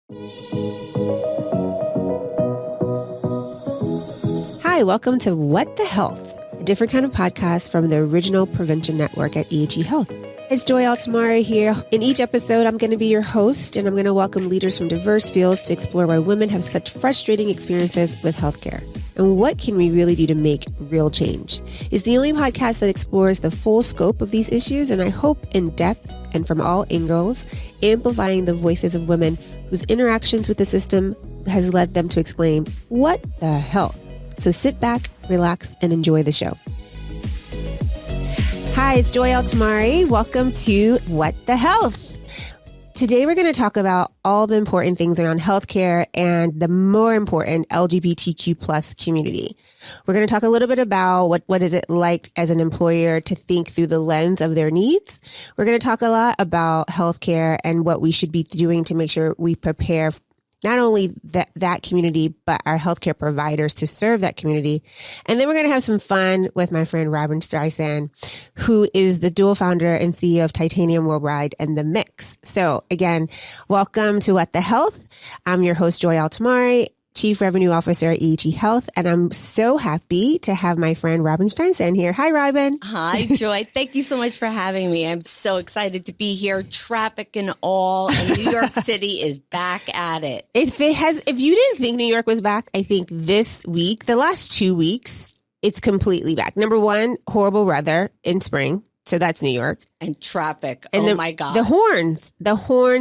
Hi, welcome to What the Health, a different kind of podcast from the original prevention network at EHE Health. It's Joy Altamari here. In each episode, I'm going to be your host, and I'm going to welcome leaders from diverse fields to explore why women have such frustrating experiences with healthcare. And what can we really do to make real change? It's the only podcast that explores the full scope of these issues, and I hope in depth and from all angles, amplifying the voices of women whose interactions with the system has led them to exclaim, "What the health?" So sit back, relax, and enjoy the show. Hi, it's Joy Altamari. Welcome to What the Health. Today, we're going to talk about all the important things around healthcare and the more important LGBTQ plus community. We're going to talk a little bit about what is it like as an employer to think through the lens of their needs. We're going to talk a lot about healthcare and what we should be doing to make sure we prepare not only that community, but our healthcare providers to serve that community. And then we're going to have some fun with my friend Robyn Streisand, who is the dual founder and CEO of Titanium Worldwide and The Mix. So again, welcome to What the Health. I'm your host, Joy Altamari, Chief Revenue Officer at EHE Health. And I'm so happy to have my friend Robyn Streisand here. Hi, Robyn. Hi, Joy. Thank you so much for having me. I'm so excited to be here. Traffic and all, and New York City is back at it. If you didn't think New York was back, I think this week, the last 2 weeks, it's completely back. Number one, horrible weather in spring. So that's New York. And traffic. And my God. The horns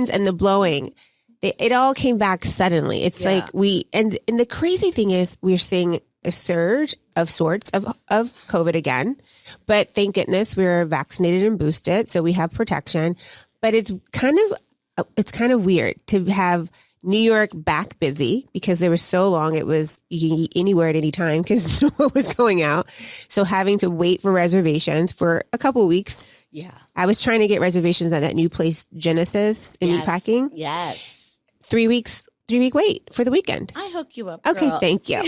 and the blowing. It all came back suddenly. It's like and the crazy thing is we're seeing a surge of sorts of COVID again, but thank goodness we're vaccinated and boosted. So we have protection, but it's kind of weird to have New York back busy because there was so long. It was you can eat anywhere at any time because no one was going out. So having to wait for reservations for a couple of weeks. Yeah. I was trying to get reservations at that new place, Genesis in Meatpacking. Yes. 3 week wait for the weekend. I hook you up, girl. Okay, thank you.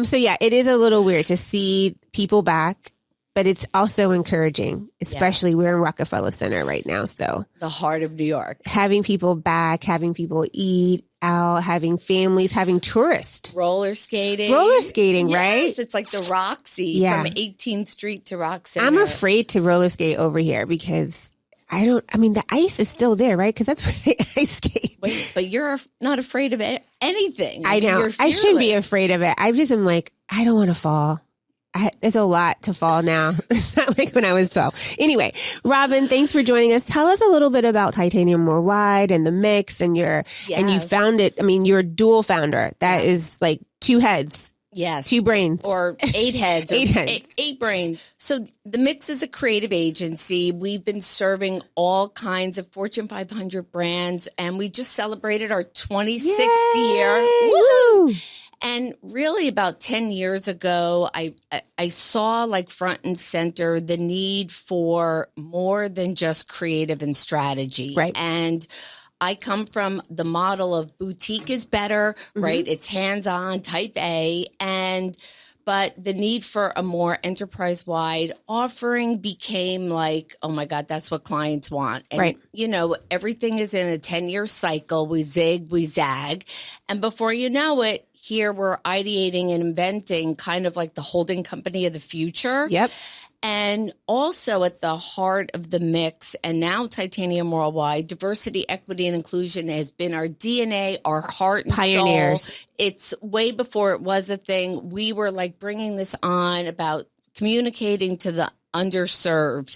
So yeah, it is a little weird to see people back, but it's also encouraging, especially we're in Rockefeller Center right now. So the heart of New York. Having people back, having people eat out, having families, having tourists. Roller skating, yes, right? It's like the Roxy from 18th Street to Rock Center. I'm afraid to roller skate over here because the ice is still there, right? Because that's where they ice skate. Wait, but you're not afraid of anything. I know. I shouldn't be afraid of it. I just am like, I don't want to fall. There's a lot to fall now. It's not like when I was 12. Anyway, Robyn, thanks for joining us. Tell us a little bit about Titanium Worldwide and The Mix and and you found it. I mean, you're a dual founder. That is like two heads. Yes. 2 brains. Or 8 heads. Eight Woo! And really about 10 years ago, I saw like front and center the need for more than just creative and strategy. Right. And I come from the model of boutique is better, right? It's hands-on, type A, but the need for a more enterprise-wide offering became like, oh my God, that's what clients want. And, everything is in a 10-year cycle. We zig, we zag. And before you know it, here we're ideating and inventing kind of like the holding company of the future. Yep. And also at the heart of The Mix and now Titanium Worldwide, diversity, equity, and inclusion has been our DNA, our heart and pioneers. Soul. It's way before it was a thing. We were like bringing this on about communicating to the underserved.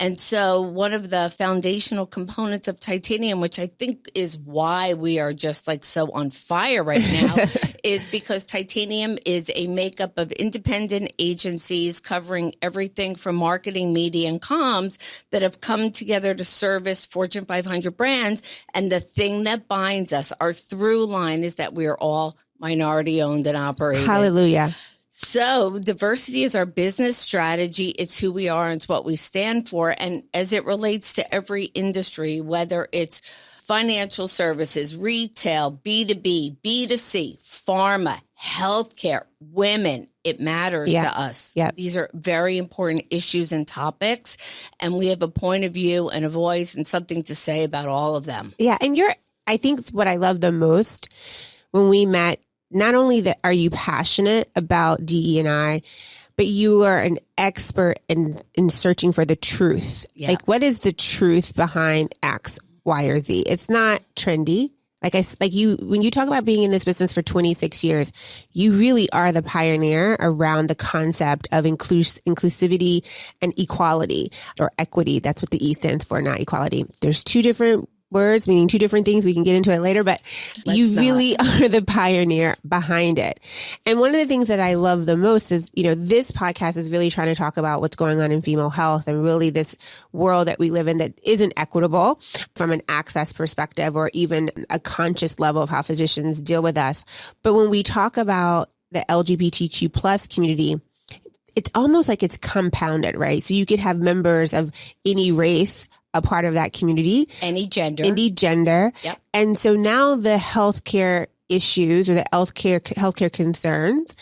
And so one of the foundational components of Titanium, which I think is why we are just like so on fire right now, is because Titanium is a makeup of independent agencies covering everything from marketing, media, and comms that have come together to service Fortune 500 brands. And the thing that binds us, our through line, is that we are all minority owned and operated. Hallelujah. So diversity is our business strategy. It's who we are and it's what we stand for. And as it relates to every industry, whether it's financial services, retail, B2B, B2C, pharma, healthcare, women, it matters to us. Yeah. These are very important issues and topics. And we have a point of view and a voice and something to say about all of them. Yeah. And I think what I love the most when we met, not only that are you passionate about DE&I, but you are an expert in searching for the truth. Yeah. Like, what is the truth behind X, Y, or Z? It's not trendy. When you talk about being in this business for 26 years, you really are the pioneer around the concept of inclusivity and equality, or equity. That's what the E stands for, not equality. There's two different words meaning two different things. We can get into it later, but you really are the pioneer behind it. And one of the things that I love the most is, this podcast is really trying to talk about what's going on in female health and really this world that we live in that isn't equitable from an access perspective or even a conscious level of how physicians deal with us. But when we talk about the LGBTQ plus community, it's almost like it's compounded, right? So you could have members of any race, a part of that community. Any gender. Yep. And so now the healthcare issues or the healthcare concerns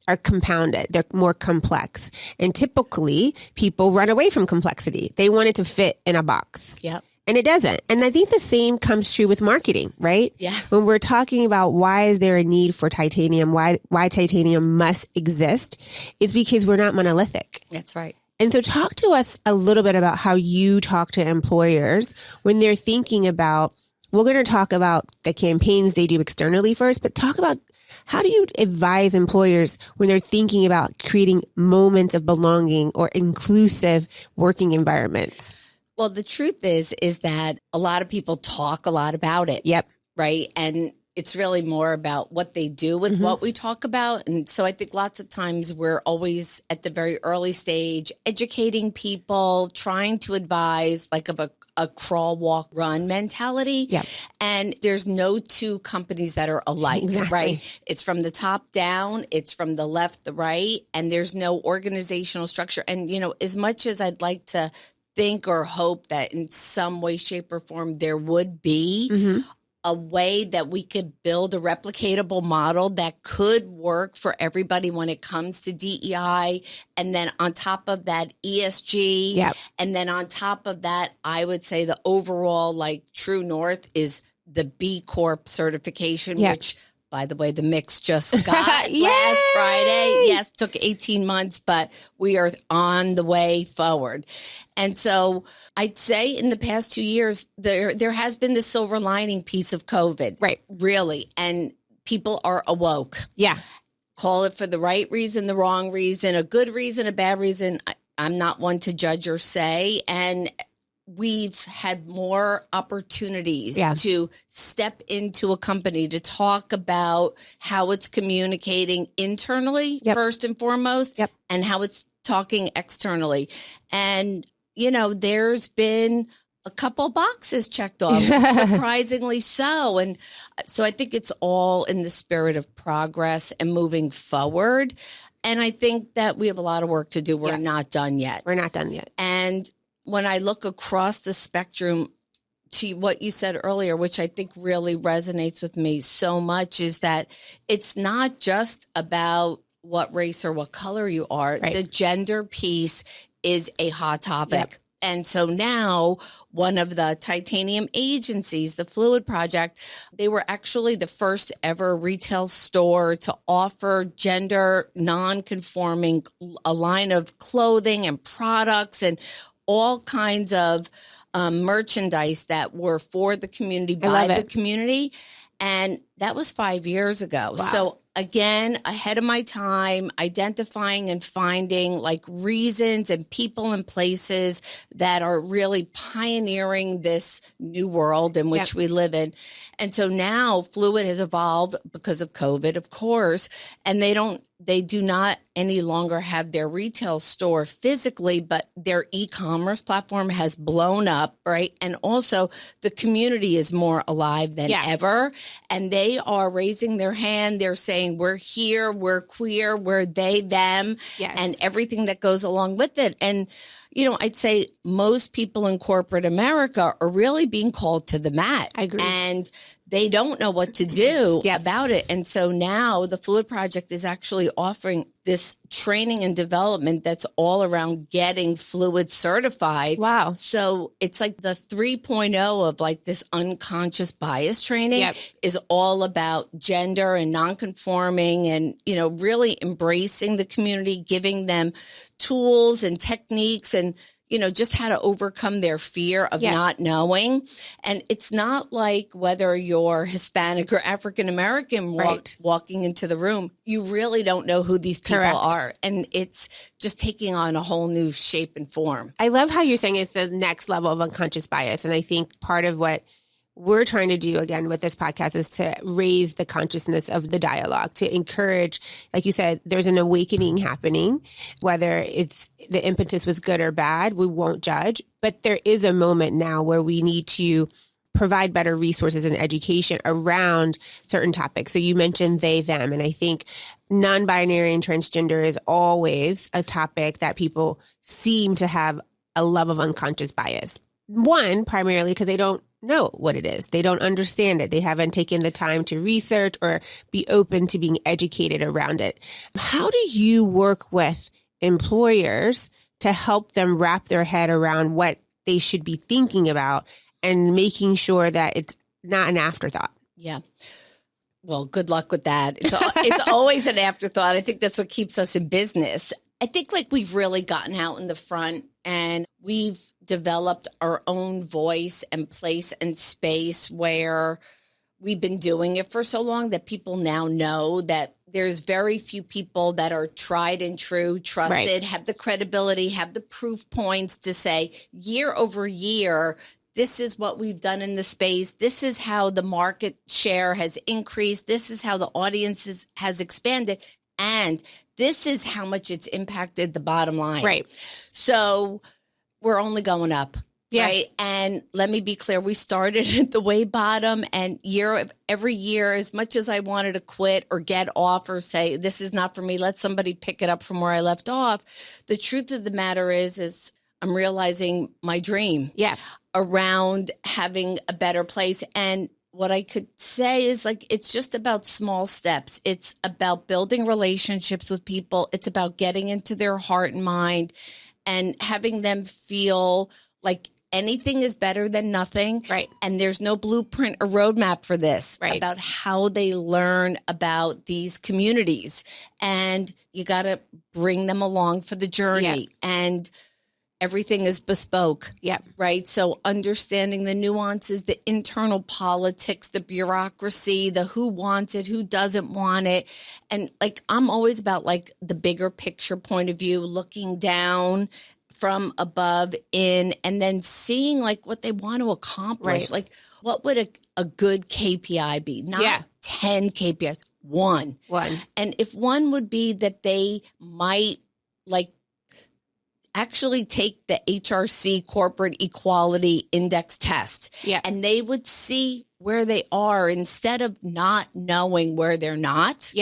are compounded. They're more complex. And typically people run away from complexity. They want it to fit in a box. Yep. And it doesn't. And I think the same comes true with marketing, right? Yeah. When we're talking about why is there a need for titanium, why titanium must exist, is because we're not monolithic. That's right. And so talk to us a little bit about how you talk to employers when they're thinking about, we're going to talk about the campaigns they do externally first, but talk about how do you advise employers when they're thinking about creating moments of belonging or inclusive working environments? Well, the truth is that a lot of people talk a lot about it. Yep. Right. And it's really more about what they do with what we talk about. And so I think lots of times we're always at the very early stage, educating people, trying to advise like of a crawl, walk, run mentality. Yep. And there's no two companies that are alike, Exactly. right? It's from the top down, it's from the left, the right, and there's no organizational structure. And, as much as I'd like to think or hope that in some way, shape, or form there would be a way that we could build a replicatable model that could work for everybody when it comes to DEI. And then on top of that, ESG. Yep. And then on top of that, I would say the overall true north is the B Corp certification, which, by the way, the mix just got last Friday. Yes, took 18 months, but we are on the way forward. And so I'd say in the past 2 years, there has been this silver lining piece of COVID. Right. Really. And people are awoke. Yeah. Call it for the right reason, the wrong reason, a good reason, a bad reason. I'm not one to judge or say. And we've had more opportunities to step into a company to talk about how it's communicating internally, first and foremost, and how it's talking externally. And, there's been a couple boxes checked off, surprisingly so. And so I think it's all in the spirit of progress and moving forward. And I think that we have a lot of work to do. We're not done yet. And when I look across the spectrum to what you said earlier, which I think really resonates with me so much, is that it's not just about what race or what color you are. Right. The gender piece is a hot topic. Yep. And so now one of the titanium agencies, the Fluid Project, they were actually the first ever retail store to offer gender non-conforming, a line of clothing and products and all kinds of merchandise that were for the community, by the community. And that was 5 years ago. Wow. So again, ahead of my time, identifying and finding reasons and people and places that are really pioneering this new world in which we live in. And so now Fluid has evolved because of COVID, of course, and they do not any longer have their retail store physically, but their e-commerce platform has blown up, right? And also the community is more alive than ever. And they are raising their hand. They're saying, we're here, we're queer, we're they, them, and everything that goes along with it. And I'd say most people in corporate America are really being called to the mat. I agree. And they don't know what to do about it. And so now the Fluid Project is actually offering this training and development that's all around getting fluid certified. Wow. So it's like the 3.0 of like this unconscious bias training is all about gender and nonconforming and, you know, really embracing the community, giving them tools and techniques and, you know, just how to overcome their fear of not knowing. And it's not like whether you're Hispanic or African American walking into the room, you really don't know who these people are. And it's just taking on a whole new shape and form. I love how you're saying it's the next level of unconscious bias. And I think part of what we're trying to do again with this podcast is to raise the consciousness of the dialogue, to encourage, like you said, there's an awakening happening, whether it's the impetus was good or bad, we won't judge, but there is a moment now where we need to provide better resources and education around certain topics. So you mentioned they, them, and I think non-binary and transgender is always a topic that people seem to have a love of unconscious bias. One, primarily because they don't know what it is. They don't understand it. They haven't taken the time to research or be open to being educated around it. How do you work with employers to help them wrap their head around what they should be thinking about and making sure that it's not an afterthought? Yeah. Well, good luck with that. It's always an afterthought. I think that's what keeps us in business. I think like we've really gotten out in the front and we've developed our own voice and place and space where we've been doing it for so long that people now know that there's very few people that are tried and true, trusted, have the credibility, have the proof points to say year over year, this is what we've done in the space. This is how the market share has increased. This is how the audience has expanded. And this is how much it's impacted the bottom line. Right. So we're only going up. Yeah. Right. And let me be clear, we started at the way bottom and every year, as much as I wanted to quit or get off or say, this is not for me, let somebody pick it up from where I left off. The truth of the matter is I'm realizing my dream around having a better place. And what I could say is like, it's just about small steps. It's about building relationships with people. It's about getting into their heart and mind and having them feel like anything is better than nothing. Right. And there's no blueprint or roadmap for this about how they learn about these communities. And you got to bring them along for the journey. And everything is bespoke. Right. So understanding the nuances, the internal politics, the bureaucracy, the who wants it, who doesn't want it. And like, I'm always about like the bigger picture point of view, looking down from above in, and then seeing like what they want to accomplish. Like what would a good KPI be? Not 10 KPIs, one. And if one would be that they might like actually take the HRC Corporate Equality Index test. And they would see where they are instead of not knowing where they're not.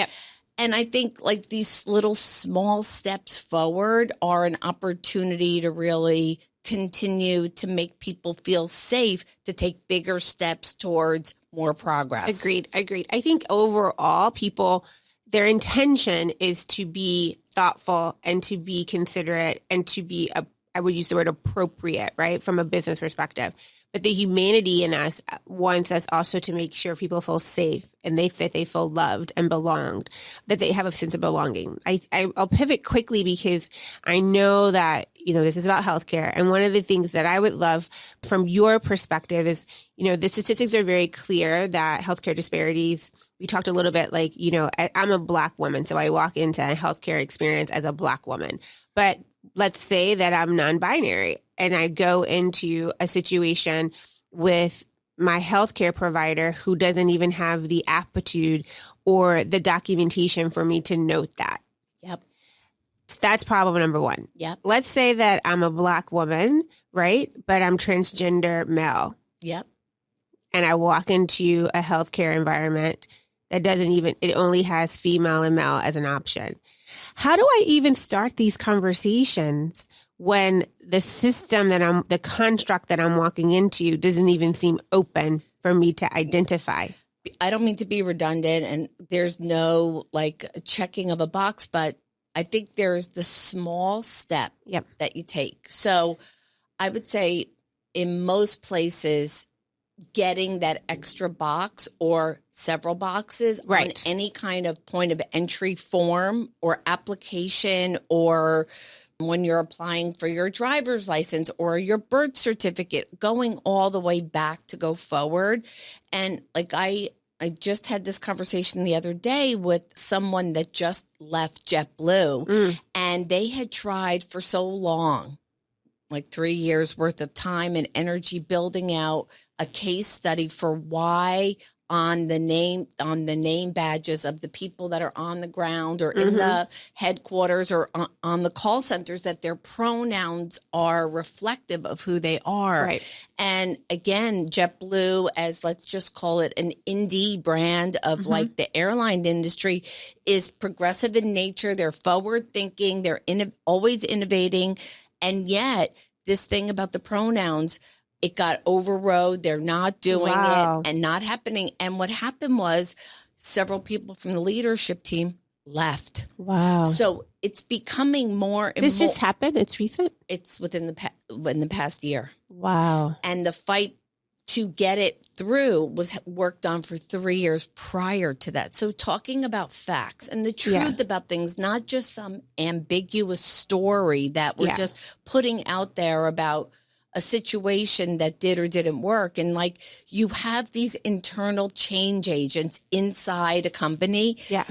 And I think like these little small steps forward are an opportunity to really continue to make people feel safe to take bigger steps towards more progress. Agreed. I think overall people, their intention is to be thoughtful and to be considerate and to be, I would use the word appropriate, right, from a business perspective. But the humanity in us wants us also to make sure people feel safe and they feel loved and belonged, that they have a sense of belonging. I'll pivot quickly because I know that, you know, this is about healthcare. And one of the things that I would love from your perspective is, you know, the statistics are very clear that healthcare disparities, we talked a little bit like, you know, I'm a Black woman, so I walk into a healthcare experience as a Black woman. But let's say that I'm non-binary and I go into a situation with my healthcare provider who doesn't even have the aptitude or the documentation for me to note that. That's problem number one. Let's say that I'm a Black woman, right? But I'm transgender male. And I walk into a healthcare environment that it only has female and male as an option. How do I even start these conversations when the system the construct that I'm walking into doesn't even seem open for me to identify? I don't mean to be redundant, and there's no like checking of a box, but I think there's the small step that you take. So I would say in most places, getting that extra box or several boxes on any kind of point of entry form or application, or when you're applying for your driver's license or your birth certificate, going all the way back to go forward. And like I just had this conversation the other day with someone that just left JetBlue, and they had tried for so long, like 3 years worth of time and energy, building out a case study for why on the name badges of the people that are on the ground or in the headquarters or on the call centers, that their pronouns are reflective of who they are. Right. And again, JetBlue, as let's just call it an indie brand of like the airline industry, is progressive in nature. They're forward thinking. They're always innovating. And yet this thing about the pronouns, it got overrode. They're not doing it and not happening. And what happened was several people from the leadership team left. Wow. So it's becoming more and This just happened? It's recent? It's in the past year. Wow. And the fight to get it through was worked on for 3 years prior to that. So talking about facts and the truth about things, not just some ambiguous story that we're just putting out there about a situation that did or didn't work. And like, you have these internal change agents inside a company. Yeah.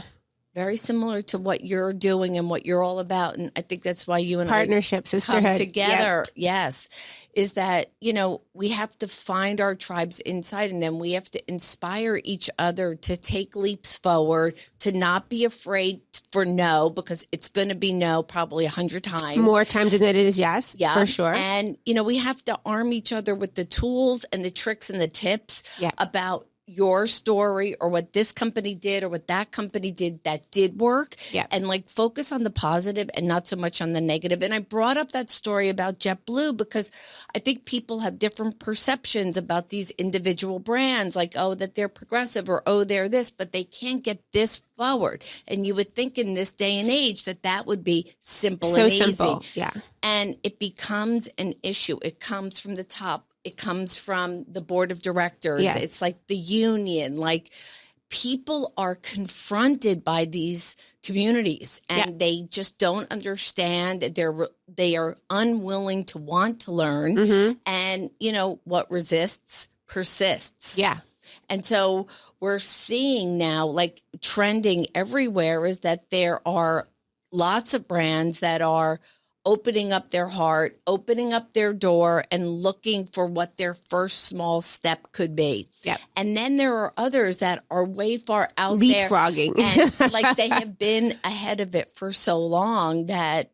Very similar to what you're doing and what you're all about. And I think that's why you and partnership, I sisterhood come together. Yep. Yes. Is that, we have to find our tribes inside, and then we have to inspire each other to take leaps forward, to not be afraid for no, because it's going to be no probably 100 times. More times than it is yes, for sure. And, we have to arm each other with the tools and the tricks and the tips about your story or what this company did or what that company did that did work, and like focus on the positive and not so much on the negative. And I brought up that story about JetBlue because I think people have different perceptions about these individual brands, like, oh, that they're progressive or, oh, they're this, but they can't get this forward. And you would think in this day and age that would be simple and easy. Simple. Yeah. And it becomes an issue. It comes from the top. It comes from the board of directors. Yes. It's like the union. Like, people are confronted by these communities and they just don't understand. They are unwilling to want to learn. And, what resists persists. Yeah. And so we're seeing now, like, trending everywhere is that there are lots of brands that are opening up their heart, opening up their door, and looking for what their first small step could be. Yep. And then there are others that are way far out there. Leapfrogging. And like, they have been ahead of it for so long that,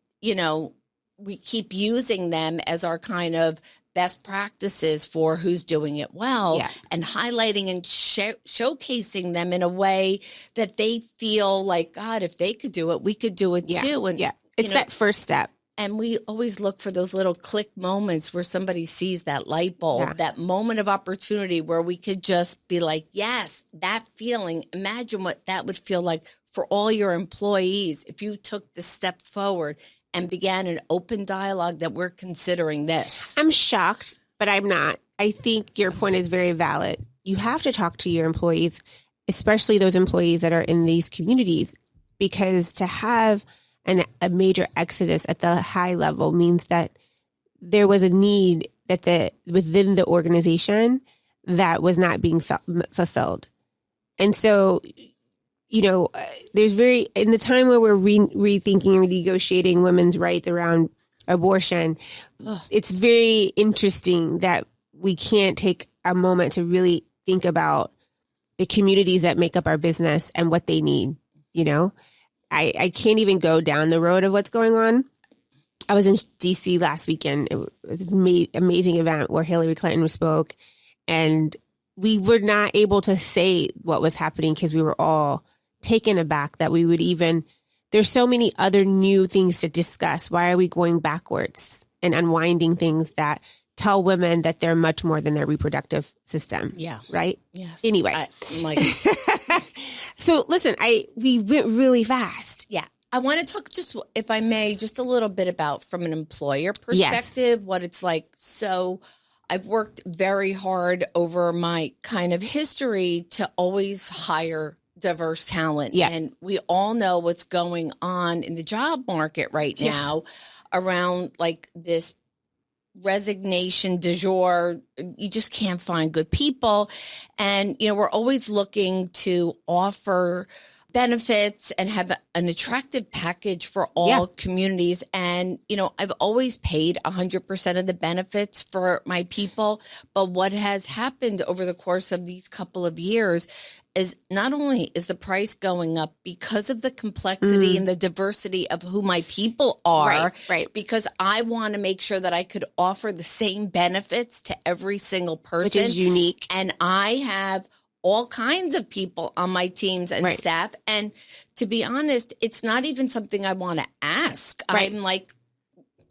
we keep using them as our kind of best practices for who's doing it well, and highlighting and showcasing them in a way that they feel like, God, if they could do it, we could do it too. And it's that first step. And we always look for those little click moments where somebody sees that light bulb, that moment of opportunity where we could just be like, yes, that feeling. Imagine what that would feel like for all your employees if you took the step forward and began an open dialogue that we're considering this. I'm shocked, but I'm not. I think your point is very valid. You have to talk to your employees, especially those employees that are in these communities, because to have a major exodus at the high level means that there was a need within the organization that was not being fulfilled. And so, there's in the time where we're rethinking and renegotiating women's rights around abortion, it's very interesting that we can't take a moment to really think about the communities that make up our business and what they need, I can't even go down the road of what's going on. I was in D.C. last weekend. It was an amazing event where Hillary Clinton spoke, and we were not able to say what was happening because we were all taken aback that we would there's so many other new things to discuss. Why are we going backwards and unwinding things that tell women that they're much more than their reproductive system. Yeah. Right? Yes. Anyway. I'm like, so listen, we went really fast. yeah. I want to talk just, if I may, just a little bit about from an employer perspective, what it's like. So I've worked very hard over my kind of history to always hire diverse talent. Yeah. And we all know what's going on in the job market right now around like this resignation du jour. You just can't find good people. And, you know, we're always looking to offer benefits and have an attractive package for all communities. And, you know, I've always paid 100% of the benefits for my people. But what has happened over the course of these couple of years is not only is the price going up because of the complexity and the diversity of who my people are, right. because I want to make sure that I could offer the same benefits to every single person. Which is unique. And I have all kinds of people on my teams and staff. And to be honest, it's not even something I want to ask. I'm like,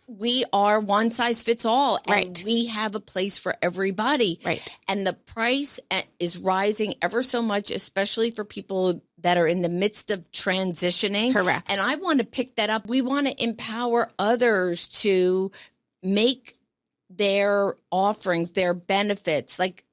we are one size fits all, and we have a place for everybody. Right. And the price is rising ever so much, especially for people that are in the midst of transitioning. Correct. And I want to pick that up. We want to empower others to make their offerings, their benefits, like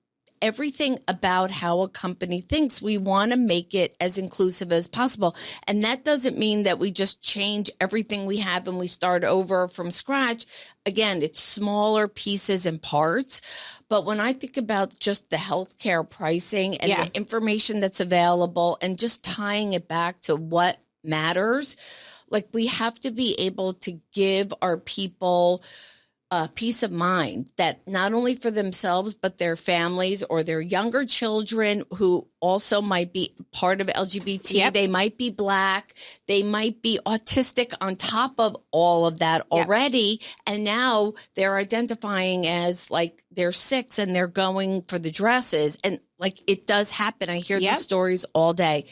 everything about how a company thinks. We want to make it as inclusive as possible. And that doesn't mean that we just change everything we have and we start over from scratch. Again, it's smaller pieces and parts. But when I think about just the healthcare pricing and the information that's available and just tying it back to what matters, like we have to be able to give our people peace of mind that not only for themselves, but their families or their younger children who also might be part of LGBT. They might be Black. They might be autistic on top of all of that already. And now they're identifying as like they're 6 and they're going for the dresses. And like it does happen. I hear these stories all day.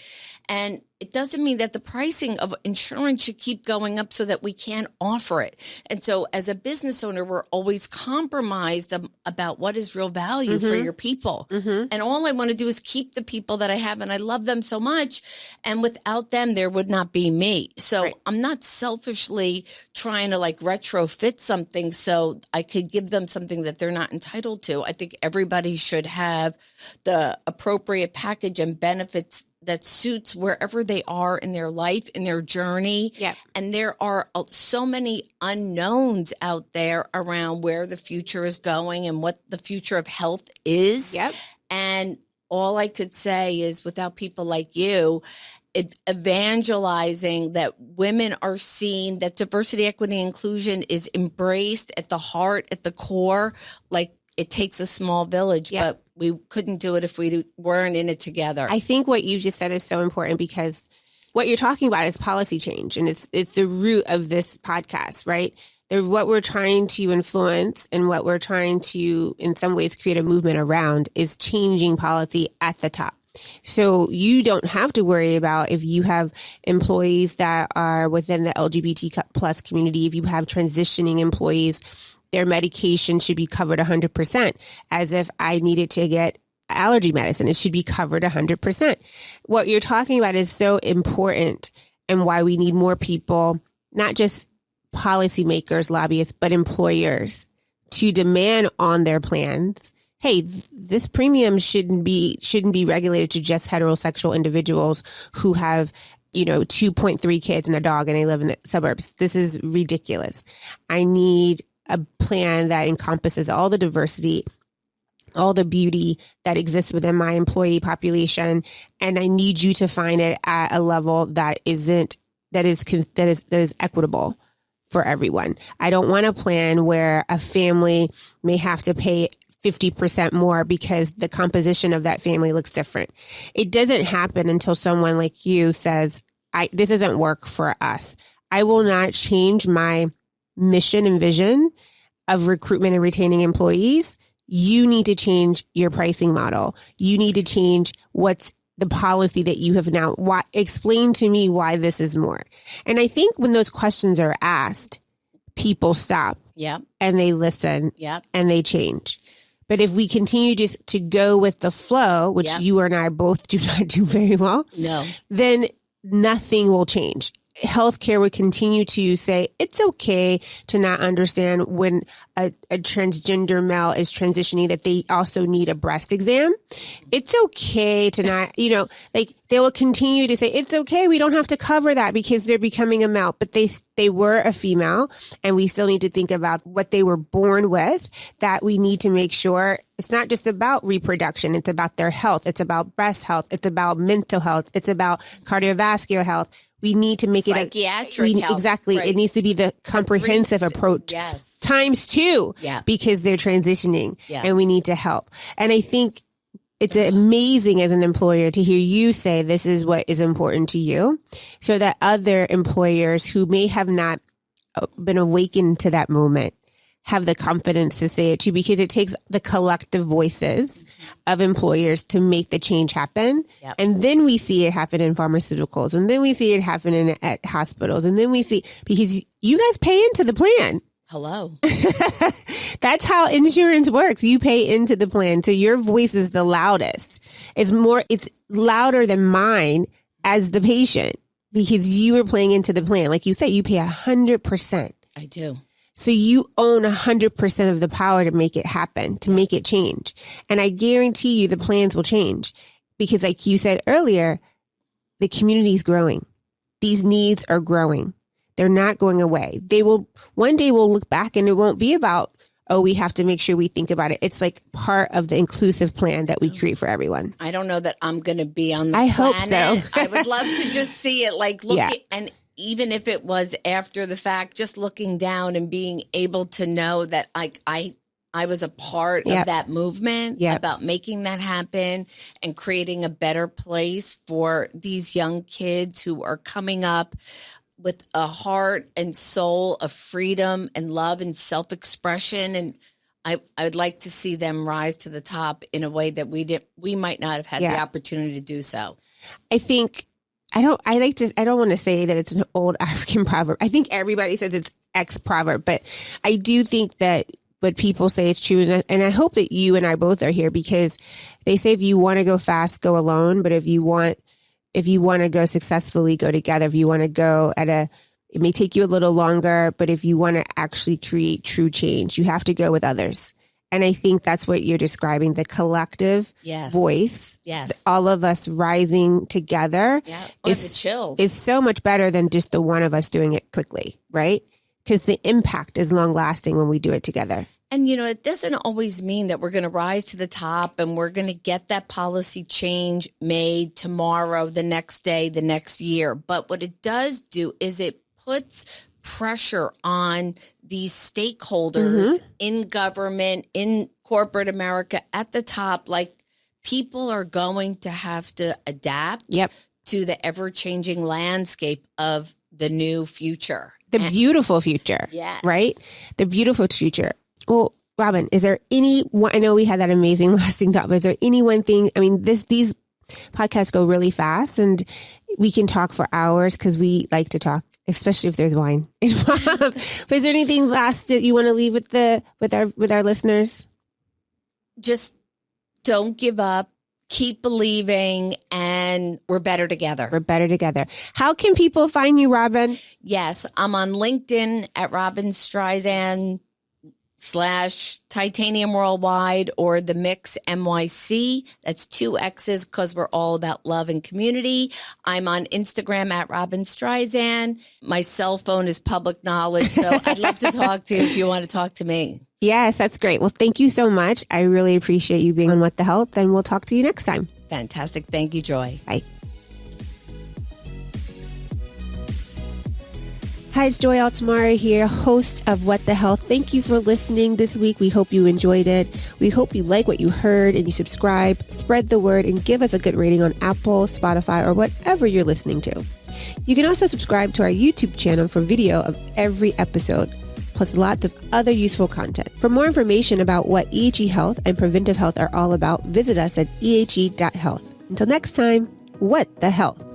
And it doesn't mean that the pricing of insurance should keep going up so that we can't offer it. And so as a business owner, we're always compromised about what is real value for your people. And all I want to do is keep the people that I have, and I love them so much. And without them, there would not be me. So I'm not selfishly trying to like retrofit something so I could give them something that they're not entitled to. I think everybody should have the appropriate package and benefits that suits wherever they are in their life, in their journey. And there are so many unknowns out there around where the future is going and what the future of health is. And all I could say is without people like you, evangelizing that women are seen, that diversity, equity, inclusion is embraced at the heart, at the core, like it takes a small village, but we couldn't do it if we weren't in it together. I think what you just said is so important because what you're talking about is policy change, and it's the root of this podcast, right? What we're trying to influence and what we're trying to, in some ways, create a movement around is changing policy at the top. So you don't have to worry about if you have employees that are within the LGBT plus community, if you have transitioning employees, their medication should be covered 100%, as if I needed to get allergy medicine. It should be covered 100%. What you're talking about is so important and why we need more people, not just policymakers, lobbyists, but employers to demand on their plans, hey, this premium shouldn't be regulated to just heterosexual individuals who have 2.3 kids and a dog and they live in the suburbs. This is ridiculous. I need a plan that encompasses all the diversity, all the beauty that exists within my employee population. And I need you to find it at a level that is equitable for everyone. I don't want a plan where a family may have to pay 50% more because the composition of that family looks different. It doesn't happen until someone like you says, this doesn't work for us. I will not change my mission and vision of recruitment and retaining employees. You need to change your pricing model. You need to change what's the policy that you have now. Explain to me why this is more. And I think when those questions are asked, people stop Yep. and they listen Yep. and they change. But if we continue just to go with the flow, which Yep. you and I both do not do very well, No. then nothing will change. Healthcare would continue to say it's okay to not understand when a transgender male is transitioning that they also need a breast exam. It's okay to not, like they will continue to say it's okay. We don't have to cover that because they're becoming a male, but they were a female, and we still need to think about what they were born with, that we need to make sure it's not just about reproduction. It's about their health. It's about breast health. It's about mental health. It's about cardiovascular health. We need to make psychiatric health. Exactly. Right. It needs to be the comprehensive approach. Yes. Times 2. Yeah. Because they're transitioning, Yeah. and we need to help. And I think it's amazing as an employer to hear you say this is what is important to you, so that other employers who may have not been awakened to that moment have the confidence to say it too, because it takes the collective voices of employers to make the change happen. Yep. And then we see it happen in pharmaceuticals, and then we see it happen at hospitals. And then we see, because you guys pay into the plan. Hello. That's how insurance works. You pay into the plan. So your voice is the loudest. It's louder than mine as the patient, because you are playing into the plan. Like you said, you pay 100%. I do. So you own 100% of the power to make it happen, to make it change. And I guarantee you the plans will change, because like you said earlier, the community is growing. These needs are growing. They're not going away. One day we'll look back and it won't be about, oh, we have to make sure we think about it. It's like part of the inclusive plan that we create for everyone. I don't know that I'm going to be on the I planet. hope so. I would love to just see it, like looking, and even if it was after the fact, just looking down and being able to know that like I was a part of that movement about making that happen and creating a better place for these young kids who are coming up with a heart and soul of freedom and love and self-expression. And I would like to see them rise to the top in a way that we might not have had the opportunity to do so. I think I don't want to say that it's an old African proverb. I think everybody says it's ex-proverb, but I do think that what people say is true. And I hope that you and I both are here, because they say if you want to go fast, go alone. But if you want to go successfully, go together. If you want to go it may take you a little longer, but if you want to actually create true change, you have to go with others. And I think that's what you're describing, the collective voice. Yes. All of us rising together is so much better than just the one of us doing it quickly, right? Because the impact is long lasting when we do it together. And, it doesn't always mean that we're going to rise to the top and we're going to get that policy change made tomorrow, the next day, the next year. But what it does do is it puts pressure on these stakeholders in government, in corporate America at the top. Like, people are going to have to adapt to the ever-changing landscape of the new future. The beautiful future, right? The beautiful future. Well, Robyn, is there I know we had that amazing lasting thought, but is there any one thing? I mean, these podcasts go really fast and we can talk for hours because we like to talk, especially if there's wine involved. But is there anything last that you want to leave with our listeners? Just don't give up. Keep believing, and we're better together. We're better together. How can people find you, Robyn? Yes, I'm on LinkedIn at Robyn Streisand /Titanium Worldwide, or the Mix NYC. That's 2 X's because we're all about love and community. I'm on Instagram at Robyn Streisand. My cell phone is public knowledge, so I'd love to talk to you if you want to talk to me. Yes, that's great. Well, thank you so much. I really appreciate you being on What the Health, and we'll talk to you next time. Fantastic. Thank you, Joy. Bye. Hi, it's Joy Altamara here, host of What the Health. Thank you for listening this week. We hope you enjoyed it. We hope you like what you heard and you subscribe, spread the word, and give us a good rating on Apple, Spotify, or whatever you're listening to. You can also subscribe to our YouTube channel for video of every episode, plus lots of other useful content. For more information about what EHE Health and preventive health are all about, visit us at ehe.health. Until next time, what the health?